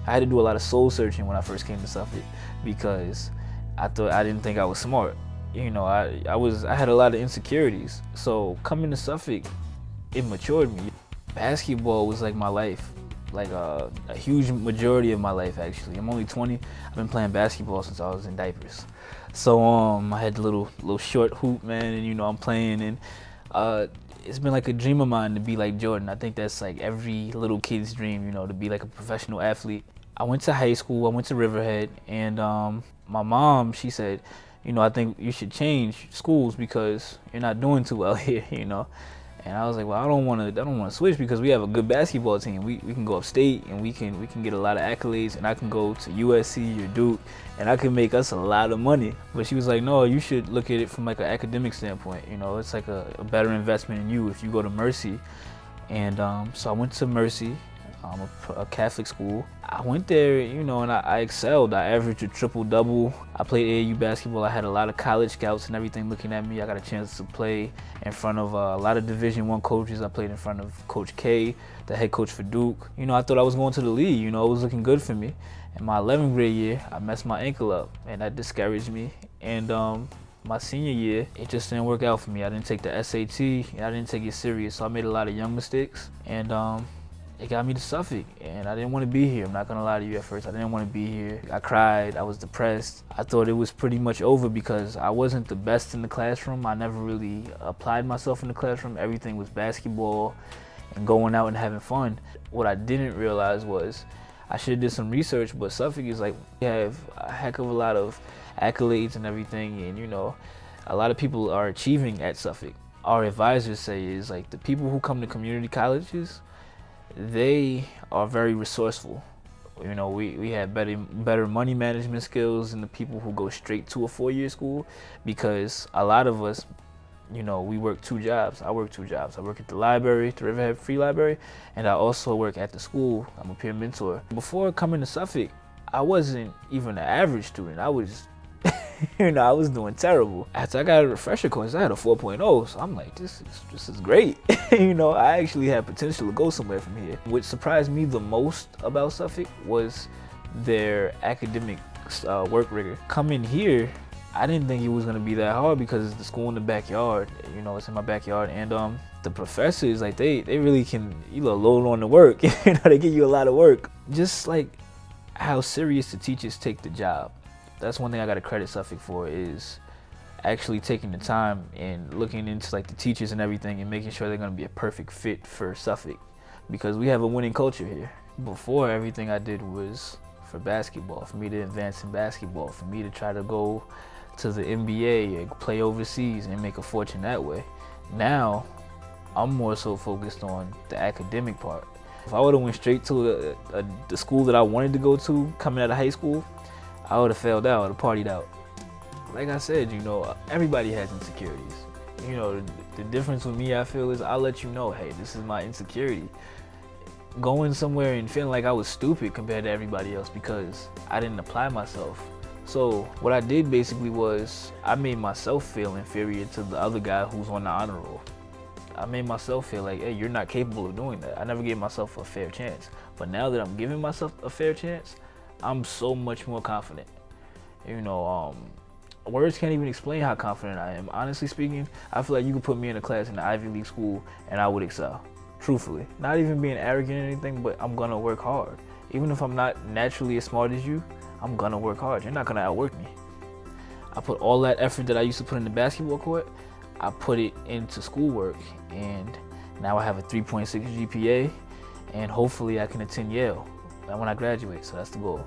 I had to do a lot of soul searching when I first came to Suffolk because I didn't think I was smart. You know, I had a lot of insecurities. So coming to Suffolk, it matured me. Basketball was like my life, like a huge majority of my life actually. I'm only 20. I've been playing basketball since I was in diapers. So I had the little short hoop, man, and you know I'm playing, and it's been like a dream of mine to be like Jordan. I think that's like every little kid's dream, you know, to be like a professional athlete. I went to high school, I went to Riverhead, and my mom, she said, you know, I think you should change schools because you're not doing too well here, you know. And I was like, well, I don't want to switch because we have a good basketball team. We can go upstate and we can get a lot of accolades, and I can go to USC or Duke and I can make us a lot of money. But she was like, no, you should look at it from like an academic standpoint. You know, it's like a better investment in you if you go to Mercy. And so I went to Mercy, a Catholic school. I went there, you know, and I excelled. I averaged a triple-double. I played AAU basketball. I had a lot of college scouts and everything looking at me. I got a chance to play in front of a lot of Division I coaches. I played in front of Coach K, the head coach for Duke. You know, I thought I was going to the league. You know, it was looking good for me. In my 11th grade year, I messed my ankle up, and that discouraged me. And my senior year, it just didn't work out for me. I didn't take the SAT, and I didn't take it serious, so I made a lot of young mistakes. And it got me to Suffolk, and I didn't want to be here. I'm not gonna lie to you at first. I didn't want to be here. I cried, I was depressed. I thought it was pretty much over because I wasn't the best in the classroom. I never really applied myself in the classroom. Everything was basketball and going out and having fun. What I didn't realize was I should have did some research, but Suffolk is like, we have a heck of a lot of accolades and everything, and you know, a lot of people are achieving at Suffolk. Our advisors say is like the people who come to community colleges, they are very resourceful. You know, we have better money management skills than the people who go straight to a 4-year school, because a lot of us, you know, we work 2 jobs. I work 2 jobs. I work at the library, the Riverhead Free Library, and I also work at the school. I'm a peer mentor. Before coming to Suffolk, I wasn't even an average student. I was you know, I was doing terrible. After I got a refresher course, I had a 4.0, so I'm like, this is great. You know, I actually had potential to go somewhere from here. What surprised me the most about Suffolk was their academic work rigor. Coming here, I didn't think it was gonna be that hard because it's the school in the backyard. You know, it's in my backyard, and the professors, like they really can, you know, load on the work. You know, they give you a lot of work. Just like how serious the teachers take the job. That's one thing I gotta credit Suffolk for, is actually taking the time and looking into like the teachers and everything and making sure they're gonna be a perfect fit for Suffolk, because we have a winning culture here. Before, everything I did was for basketball, for me to advance in basketball, for me to try to go to the NBA and play overseas and make a fortune that way. Now, I'm more so focused on the academic part. If I would've went straight to the school that I wanted to go to coming out of high school, I would have failed out, I would have partied out. Like I said, you know, everybody has insecurities. You know, the difference with me, I feel, is I'll let you know, hey, this is my insecurity. Going somewhere and feeling like I was stupid compared to everybody else because I didn't apply myself. So what I did basically was I made myself feel inferior to the other guy who's on the honor roll. I made myself feel like, hey, you're not capable of doing that. I never gave myself a fair chance. But now that I'm giving myself a fair chance, I'm so much more confident. You know, words can't even explain how confident I am. Honestly speaking, I feel like you could put me in a class in the Ivy League school and I would excel. Truthfully. Not even being arrogant or anything, but I'm gonna work hard. Even if I'm not naturally as smart as you, I'm gonna work hard. You're not gonna outwork me. I put all that effort that I used to put in the basketball court, I put it into schoolwork, and now I have a 3.6 GPA, and hopefully I can attend Yale when I graduate, so that's the goal.